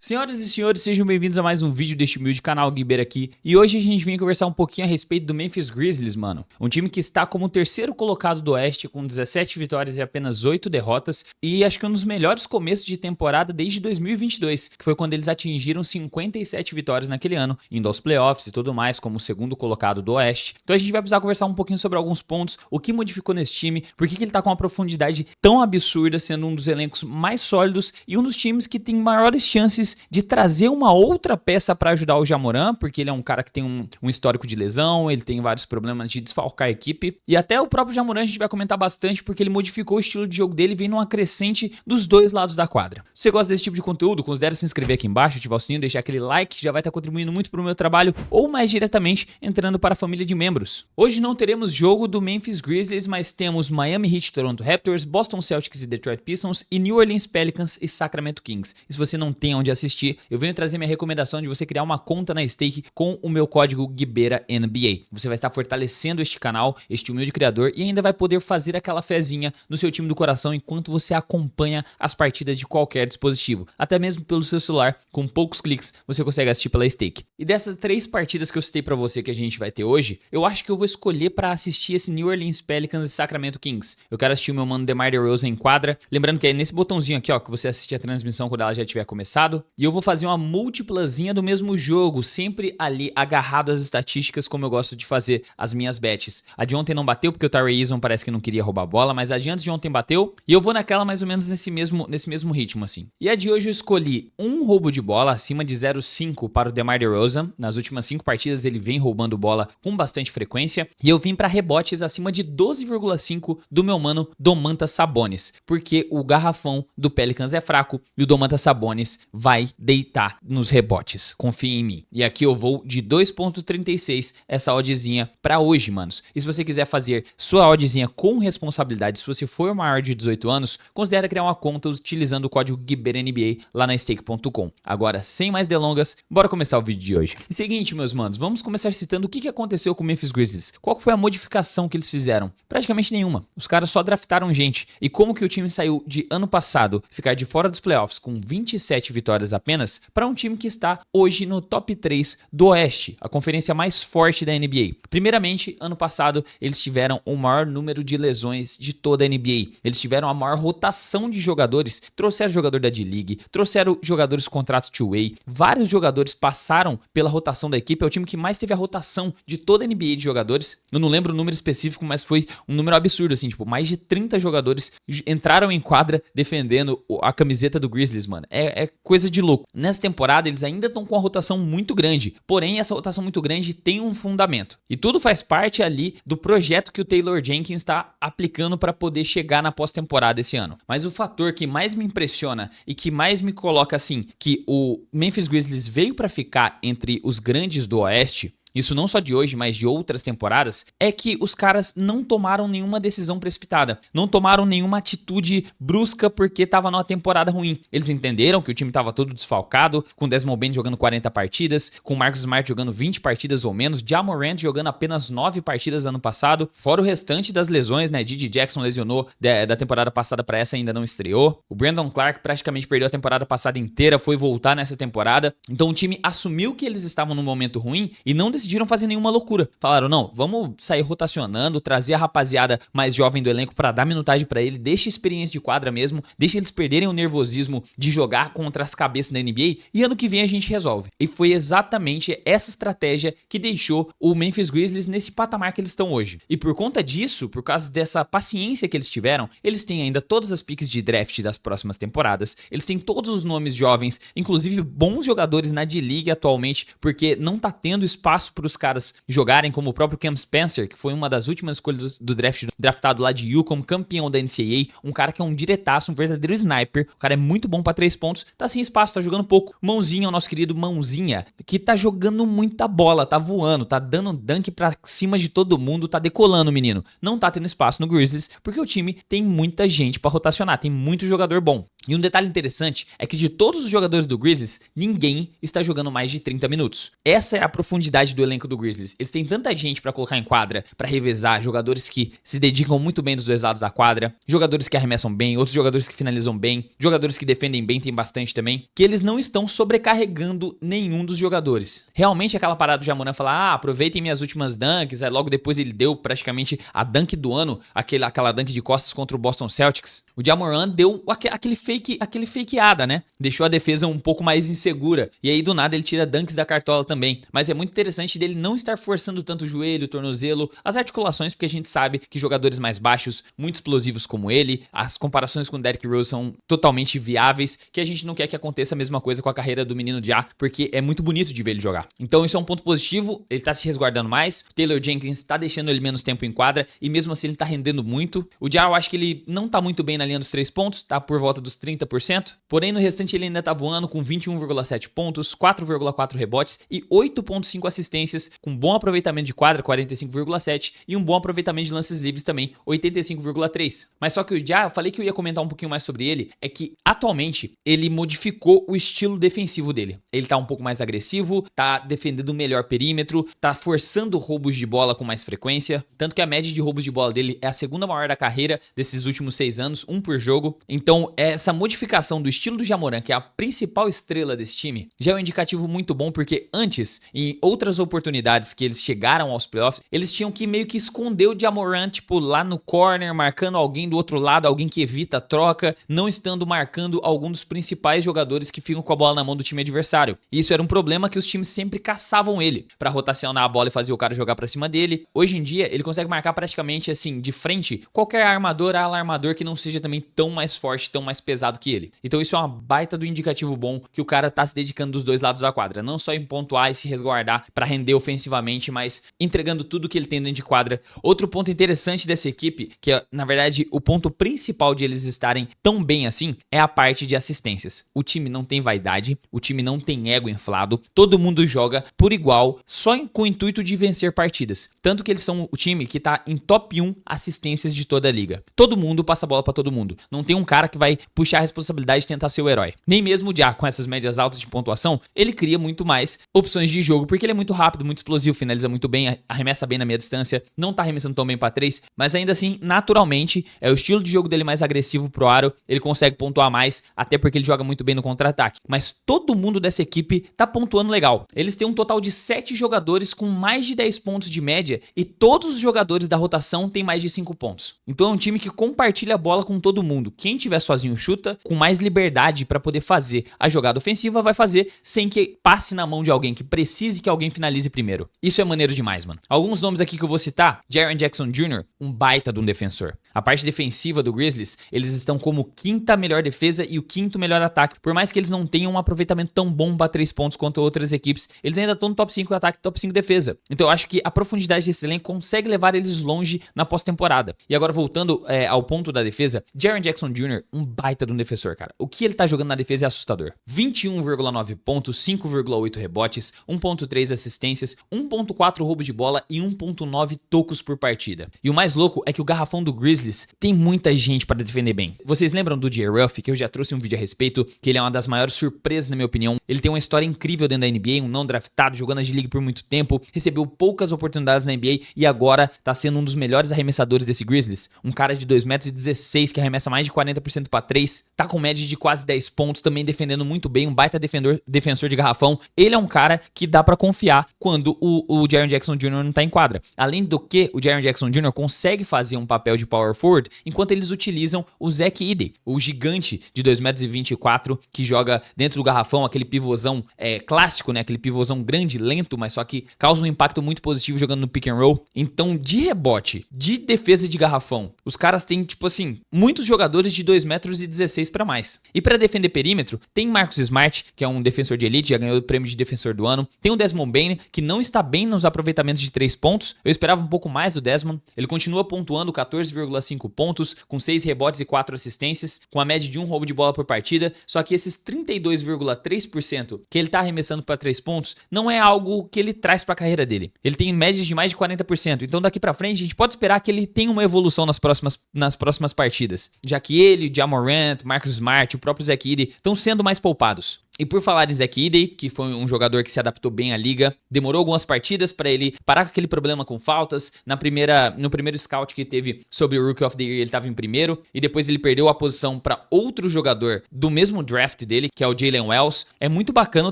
Senhoras e senhores, sejam bem-vindos a mais um vídeo deste humilde canal Guibeira aqui. E hoje a gente vem conversar um pouquinho a respeito do Memphis Grizzlies, mano. Um time que está como o terceiro colocado do Oeste, com 17 vitórias e apenas 8 derrotas. E acho que um dos melhores começos de temporada desde 2022, que foi quando eles atingiram 57 vitórias naquele ano, indo aos playoffs e tudo mais, como o segundo colocado do Oeste. Então a gente vai precisar conversar um pouquinho sobre alguns pontos, o que modificou nesse time, por que ele tá com uma profundidade tão absurda, sendo um dos elencos mais sólidos e um dos times que tem maiores chances de trazer uma outra peça para ajudar o Ja Morant, porque ele é um cara que tem um histórico de lesão, ele tem vários problemas de desfalcar a equipe, e até o próprio Ja Morant a gente vai comentar bastante, porque ele modificou o estilo de jogo dele, vem numa crescente dos dois lados da quadra. Se você gosta desse tipo de conteúdo, considere se inscrever aqui embaixo, ativar o sininho, deixar aquele like, que já vai estar contribuindo muito para o meu trabalho, ou mais diretamente, entrando para a família de membros. Hoje não teremos jogo do Memphis Grizzlies, mas temos Miami Heat, Toronto Raptors, Boston Celtics e Detroit Pistons, e New Orleans Pelicans e Sacramento Kings. E se você não tem onde assistir, eu venho trazer minha recomendação de você criar uma conta na Stake com o meu código GuibeiraNBA. Você vai estar fortalecendo este canal, este humilde criador, e ainda vai poder fazer aquela fezinha no seu time do coração enquanto você acompanha as partidas de qualquer dispositivo. Até mesmo pelo seu celular, com poucos cliques, você consegue assistir pela Stake. E dessas 3 partidas que eu citei pra você que a gente vai ter hoje, eu acho que eu vou escolher pra assistir esse New Orleans Pelicans e Sacramento Kings. Eu quero assistir o meu mano DeMar DeRozan em quadra. Lembrando que é nesse botãozinho aqui, ó, que você assiste a transmissão quando ela já tiver começado. E eu vou fazer uma múltiplazinha do mesmo jogo, sempre ali agarrado às estatísticas, como eu gosto de fazer as minhas bets. A de ontem não bateu porque o Tyrese Eason parece que não queria roubar a bola, mas a de antes de ontem bateu, e eu vou naquela mais ou menos nesse mesmo ritmo assim. E a de hoje eu escolhi um roubo de bola acima de 0,5 para o DeMar DeRozan. Nas últimas 5 partidas ele vem roubando bola com bastante frequência, e eu vim para rebotes acima de 12,5 do meu mano Domantas Sabonis, porque o garrafão do Pelicans é fraco e o Domantas Sabonis vai deitar nos rebotes, confia em mim. E aqui eu vou de 2.36 essa oddzinha pra hoje, manos. E se você quiser fazer sua oddzinha com responsabilidade, se você for maior de 18 anos, considere criar uma conta utilizando o código GuibeiraNBA lá na stake.com. Agora, sem mais delongas, bora começar o vídeo de hoje. E seguinte, meus manos, vamos começar citando o que aconteceu com o Memphis Grizzlies. Qual foi a modificação que eles fizeram? Praticamente nenhuma. Os caras só draftaram gente. E como que o time saiu de ano passado ficar de fora dos playoffs com 27 vitórias apenas, para um time que está hoje no top 3 do Oeste, a conferência mais forte da NBA. Primeiramente, ano passado, eles tiveram o maior número de lesões de toda a NBA. Eles tiveram a maior rotação de jogadores, trouxeram jogador da D-League, trouxeram jogadores com contratos two-way, vários jogadores passaram pela rotação da equipe, é o time que mais teve a rotação de toda a NBA de jogadores. Eu não lembro o número específico, mas foi um número absurdo, assim, tipo, mais de 30 jogadores entraram em quadra defendendo a camiseta do Grizzlies, mano. É coisa de louco. Nessa temporada, eles ainda estão com uma rotação muito grande, porém, essa rotação muito grande tem um fundamento. E tudo faz parte ali do projeto que o Taylor Jenkins está aplicando para poder chegar na pós-temporada esse ano. Mas o fator que mais me impressiona e que mais me coloca assim, que o Memphis Grizzlies veio para ficar entre os grandes do Oeste, isso não só de hoje, mas de outras temporadas, é que os caras não tomaram nenhuma decisão precipitada, não tomaram nenhuma atitude brusca porque estava numa temporada ruim. Eles entenderam que o time estava todo desfalcado, com Desmond Bane jogando 40 partidas, com Marcus Smart jogando 20 partidas ou menos, Ja Morant jogando apenas 9 partidas ano passado, fora o restante das lesões, né? Didi Jackson lesionou da temporada passada para essa, ainda não estreou. O Brandon Clark praticamente perdeu a temporada passada inteira, foi voltar nessa temporada. Então o time assumiu que eles estavam num momento ruim e não decidiram fazer nenhuma loucura. Falaram, não, vamos sair rotacionando, trazer a rapaziada mais jovem do elenco pra dar minutagem pra ele, deixa a experiência de quadra mesmo, deixa eles perderem o nervosismo de jogar contra as cabeças da NBA e ano que vem a gente resolve. E foi exatamente essa estratégia que deixou o Memphis Grizzlies nesse patamar que eles estão hoje. E por conta disso, por causa dessa paciência que eles tiveram, eles têm ainda todas as picks de draft das próximas temporadas, eles têm todos os nomes jovens, inclusive bons jogadores na D-League atualmente, porque não tá tendo espaço para os caras jogarem, como o próprio Cam Spencer, que foi uma das últimas escolhas do draft, draftado lá de UConn, campeão da NCAA, um cara que é um diretaço, um verdadeiro sniper, o cara é muito bom para 3 pontos, tá sem espaço, tá jogando pouco. Mãozinha, o nosso querido Mãozinha, que tá jogando muita bola, tá voando, tá dando dunk pra cima de todo mundo, tá decolando, menino. Não tá tendo espaço no Grizzlies, porque o time tem muita gente para rotacionar, tem muito jogador bom. E um detalhe interessante é que de todos os jogadores do Grizzlies, ninguém está jogando mais de 30 minutos. Essa é a profundidade do elenco do Grizzlies. Eles têm tanta gente pra colocar em quadra, pra revezar, jogadores que se dedicam muito bem dos dois lados da quadra, jogadores que arremessam bem, outros jogadores que finalizam bem, jogadores que defendem bem, tem bastante também, que eles não estão sobrecarregando nenhum dos jogadores. Realmente aquela parada do Ja Morant falar, aproveitem minhas últimas dunks, aí logo depois ele deu praticamente a dunk do ano, aquela dunk de costas contra o Boston Celtics. O Ja Morant deu aquele fakeada, né? Deixou a defesa um pouco mais insegura, e aí do nada ele tira dunks da cartola também. Mas é muito interessante dele não estar forçando tanto o joelho, o tornozelo, as articulações, porque a gente sabe que jogadores mais baixos, muito explosivos como ele, as comparações com o Derrick Rose são totalmente viáveis, que a gente não quer que aconteça a mesma coisa com a carreira do menino Ja, porque é muito bonito de ver ele jogar. Então isso é um ponto positivo, ele tá se resguardando mais, o Taylor Jenkins tá deixando ele menos tempo em quadra, e mesmo assim ele tá rendendo muito. O Ja, eu acho que ele não tá muito bem na linha dos 3 pontos, tá por volta dos 30%, porém no restante ele ainda tá voando com 21,7 pontos, 4,4 rebotes e 8,5 assistências, com bom aproveitamento de quadra, 45,7, e um bom aproveitamento de lances livres também, 85,3. Mas só que o Ja, eu falei que eu ia comentar um pouquinho mais sobre ele, é que atualmente ele modificou o estilo defensivo dele. Ele tá um pouco mais agressivo, tá defendendo melhor perímetro, tá forçando roubos de bola com mais frequência, tanto que a média de roubos de bola dele é a segunda maior da carreira desses últimos 6 anos, um por jogo. Então essa modificação do estilo do Ja Morant, que é a principal estrela desse time, já é um indicativo muito bom, porque antes, em outras oportunidades que eles chegaram aos playoffs, eles tinham que meio que esconder o Ja Morant, tipo, lá no corner, marcando alguém do outro lado, alguém que evita a troca, não estando marcando algum dos principais jogadores que ficam com a bola na mão do time adversário. Isso era um problema que os times sempre caçavam ele, pra rotacionar a bola e fazer o cara jogar pra cima dele. Hoje em dia, ele consegue marcar praticamente assim, de frente, qualquer armador, ala armador que não seja também tão mais forte, tão mais pesado que ele. Então isso é uma baita do indicativo bom que o cara tá se dedicando dos dois lados da quadra, não só em pontuar e se resguardar pra render ofensivamente, mas entregando tudo que ele tem dentro de quadra. Outro ponto interessante dessa equipe, que é, na verdade, o ponto principal de eles estarem tão bem assim, é a parte de assistências. O time não tem vaidade, o time não tem ego inflado, todo mundo joga por igual, só com o intuito de vencer partidas. Tanto que eles são o time que tá em top 1 assistências de toda a liga. Todo mundo passa a bola pra todo mundo. Não tem um cara que vai puxar a responsabilidade de tentar ser o herói. Nem mesmo o Ja, com essas médias altas de pontuação, ele cria muito mais opções de jogo, porque ele é muito rápido, muito explosivo, finaliza muito bem, arremessa bem na meia distância, não tá arremessando tão bem pra 3, mas ainda assim, naturalmente, é o estilo de jogo dele mais agressivo pro aro, ele consegue pontuar mais, até porque ele joga muito bem no contra-ataque. Mas todo mundo dessa equipe tá pontuando legal. Eles têm um total de 7 jogadores com mais de 10 pontos de média, e todos os jogadores da rotação têm mais de 5 pontos. Então é um time que compartilha a bola com todo mundo. Quem tiver sozinho chuta, com mais liberdade pra poder fazer a jogada ofensiva, vai fazer sem que passe na mão de alguém, que precise que alguém finalize primeiro. Isso é maneiro demais, mano. Alguns nomes aqui que eu vou citar: Jaren Jackson Jr., um baita de um defensor. A parte defensiva do Grizzlies, eles estão como 5ª melhor defesa e o 5º melhor ataque. Por mais que eles não tenham um aproveitamento tão bom para 3 pontos quanto outras equipes, eles ainda estão no top 5 ataque e top 5 defesa. Então eu acho que a profundidade desse elenco consegue levar eles longe na pós-temporada. E agora voltando ao ponto da defesa, Jaren Jackson Jr., um baita de um defensor, cara. O que ele tá jogando na defesa é assustador. 21,9 pontos, 5,8 rebotes, 1,3 assistências, 1,4 roubo de bola e 1,9 tocos por partida. E o mais louco é que o garrafão do Grizzlies tem muita gente para defender bem. Vocês lembram do J. Ruff, que eu já trouxe um vídeo a respeito, que ele é uma das maiores surpresas na minha opinião. Ele tem uma história incrível dentro da NBA, um não draftado, jogando a G-League por muito tempo, recebeu poucas oportunidades na NBA e agora tá sendo um dos melhores arremessadores desse Grizzlies. Um cara de 2,16 m que arremessa mais de 40% para 3, tá com média de quase 10 pontos, também defendendo muito bem, um baita defensor de garrafão. Ele é um cara que dá pra confiar quando o Jaren Jackson Jr. não tá em quadra. Além do que, o Jaren Jackson Jr. consegue fazer um papel de power forward enquanto eles utilizam o Zach Edey, o gigante de 2,24 m que joga dentro do garrafão, aquele pivôzão clássico, né? Aquele pivôzão grande, lento, mas só que causa um impacto muito positivo jogando no pick and roll. Então, de rebote, de defesa de garrafão, os caras têm, tipo assim, muitos jogadores de 2,16 m para mais. E para defender perímetro, tem Marcus Smart, que é um defensor de elite, já ganhou o prêmio de defensor do ano. Tem o Desmond Bane, que não está bem nos aproveitamentos de 3 pontos. Eu esperava um pouco mais do Desmond. Ele continua pontuando 14,5 pontos, com 6 rebotes e 4 assistências, com a média de 1 roubo de bola por partida. Só que esses 32,3% que ele tá arremessando para 3 pontos não é algo que ele traz para a carreira dele. Ele tem médias de mais de 40%. Então daqui para frente a gente pode esperar que ele tenha uma evolução nas próximas partidas, já que ele, Ja Morant, Marcus Smart, o próprio Zach Edey estão sendo mais poupados. E por falar em Zach Edey, que foi um jogador que se adaptou bem à liga, demorou algumas partidas para ele parar com aquele problema com faltas. No primeiro scout que teve sobre o Rookie of the Year, ele estava em primeiro, e depois ele perdeu a posição para outro jogador do mesmo draft dele, que é o Jalen Wells. É muito bacana o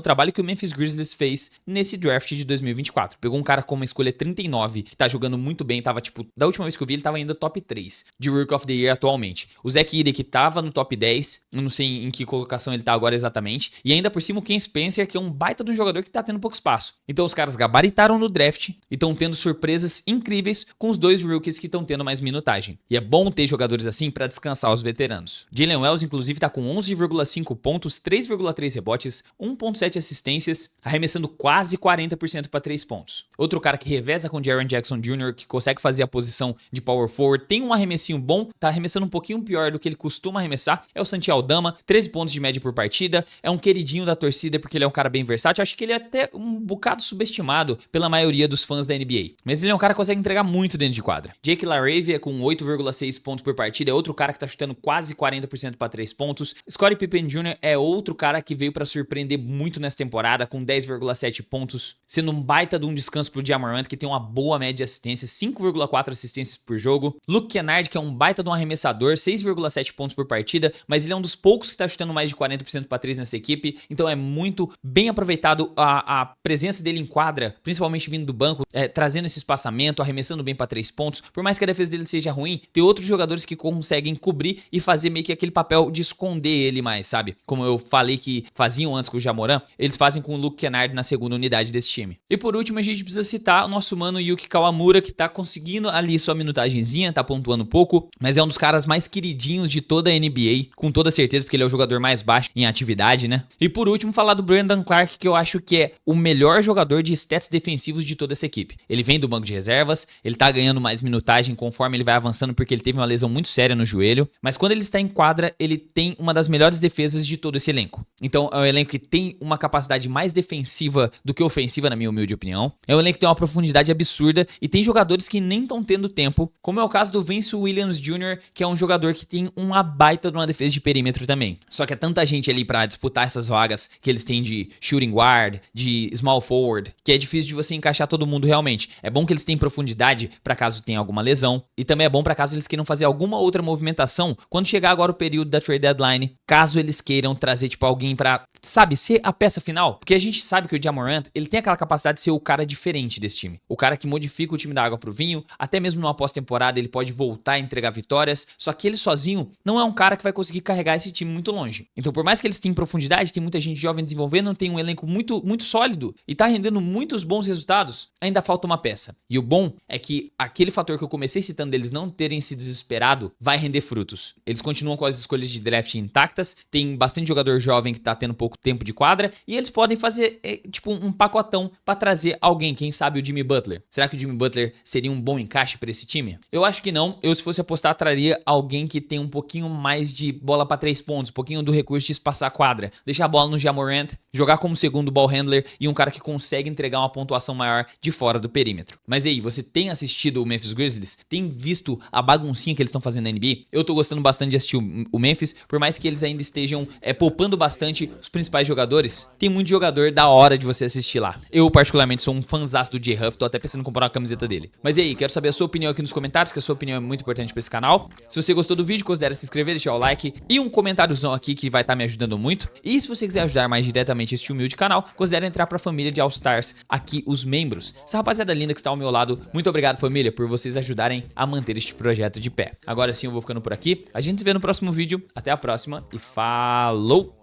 trabalho que o Memphis Grizzlies fez nesse draft de 2024. Pegou um cara com uma escolha 39, que tá jogando muito bem, tava tipo, da última vez que eu vi, ele tava ainda top 3 de Rookie of the Year atualmente. O Zach Edey, que tava no top 10, eu não sei em que colocação ele tá agora exatamente, e ainda por cima o Ken Spencer, que é um baita de um jogador que tá tendo pouco espaço. Então os caras gabaritaram no draft e estão tendo surpresas incríveis com os dois rookies que estão tendo mais minutagem. E é bom ter jogadores assim para descansar os veteranos. Jalen Wells, inclusive, tá com 11,5 pontos, 3,3 rebotes, 1,7 assistências, arremessando quase 40% para 3 pontos. Outro cara que reveza com Jaren Jackson Jr., que consegue fazer a posição de power forward, tem um arremessinho bom, tá arremessando um pouquinho pior do que ele costuma arremessar, é o Santi Aldama, 13 pontos de média por partida, é um queridinho da torcida porque ele é um cara bem versátil. Acho que ele é até um bocado subestimado pela maioria dos fãs da NBA, mas ele é um cara que consegue entregar muito dentro de quadra. Jake LaRavia com 8,6 pontos por partida é outro cara que tá chutando quase 40% para 3 pontos. Scottie Pippen Jr. é outro cara que veio para surpreender muito nessa temporada com 10,7 pontos, sendo um baita de um descanso pro Ja Morant, que tem uma boa média de assistência, 5,4 assistências por jogo. Luke Kennard, que é um baita de um arremessador, 6,7 pontos por partida, mas ele é um dos poucos que tá chutando mais de 40% para 3 nessa equipe, então é muito bem aproveitado a presença dele em quadra, principalmente vindo do banco, trazendo esse espaçamento, arremessando bem para 3 pontos. Por mais que a defesa dele seja ruim, tem outros jogadores que conseguem cobrir e fazer meio que aquele papel de esconder ele mais, sabe? Como eu falei que faziam antes com o Ja Morant, eles fazem com o Luke Kennard na segunda unidade desse time. E por último, a gente precisa citar o nosso mano Yuki Kawamura, que tá conseguindo ali sua minutagenzinha, tá pontuando pouco, mas é um dos caras mais queridinhos de toda a NBA, com toda certeza, porque ele é o jogador mais baixo em atividade, né? E por último, falar do Brandon Clark, que eu acho que é o melhor jogador de stats defensivos de toda essa equipe. Ele vem do banco de reservas, ele tá ganhando mais minutagem conforme ele vai avançando, porque ele teve uma lesão muito séria no joelho, mas quando ele está em quadra, ele tem uma das melhores defesas de todo esse elenco. Então é um elenco que tem uma capacidade mais defensiva do que ofensiva, na minha humilde opinião. É um elenco que tem uma profundidade absurda e tem jogadores que nem estão tendo tempo, como é o caso do Vince Williams Jr., que é um jogador que tem uma baita de uma defesa de perímetro também. Só que é tanta gente ali pra disputar essas vagas que eles têm de shooting guard, de small forward, que é difícil de você encaixar todo mundo realmente. É bom que eles tenham profundidade pra caso tenha alguma lesão, e também é bom pra caso eles queiram fazer alguma outra movimentação quando chegar agora o período da trade deadline, caso eles queiram trazer tipo alguém pra, sabe, ser a peça final. Porque a gente sabe que o Ja Morant, ele tem aquela capacidade de ser o cara diferente desse time, o cara que modifica o time da água pro vinho, até mesmo numa pós-temporada ele pode voltar a entregar vitórias, só que ele sozinho não é um cara que vai conseguir carregar esse time muito longe. Então por mais que eles tenham profundidade, tem muita gente jovem desenvolvendo, tem um elenco muito sólido e tá rendendo muitos bons resultados, ainda falta uma peça. E o bom é que aquele fator que eu comecei citando deles não terem se desesperado vai render frutos. Eles continuam com as escolhas de draft intactas, tem bastante jogador jovem que tá tendo pouco tempo de quadra e eles podem fazer tipo um pacotão pra trazer alguém, quem sabe o Jimmy Butler. Será que o Jimmy Butler seria um bom encaixe pra esse time? Eu acho que não. Eu, se fosse apostar, traria alguém que tem um pouquinho mais de bola pra 3 pontos, um pouquinho do recurso de espaçar a quadra, deixar a bola no Ja Morant, jogar como segundo ball handler e um cara que consegue entregar uma pontuação maior de fora do perímetro. Mas aí, você tem assistido o Memphis Grizzlies? Tem visto a baguncinha que eles estão fazendo na NBA? Eu tô gostando bastante de assistir o Memphis, por mais que eles ainda estejam poupando bastante os principais jogadores. Tem muito jogador da hora de você assistir lá. Eu, particularmente, sou um fãzaço do J-Huff, tô até pensando em comprar uma camiseta dele. Mas e aí, quero saber a sua opinião aqui nos comentários, que a sua opinião é muito importante pra esse canal. Se você gostou do vídeo, considere se inscrever, deixar o like e um comentáriozão aqui que vai estar me ajudando muito. E se você quiser ajudar mais diretamente este humilde canal, considere entrar pra família de All Stars, aqui os membros. Essa rapaziada linda que está ao meu lado, muito obrigado, família, por vocês ajudarem a manter este projeto de pé. Agora sim eu vou ficando por aqui, a gente se vê no próximo vídeo, até a próxima e falou!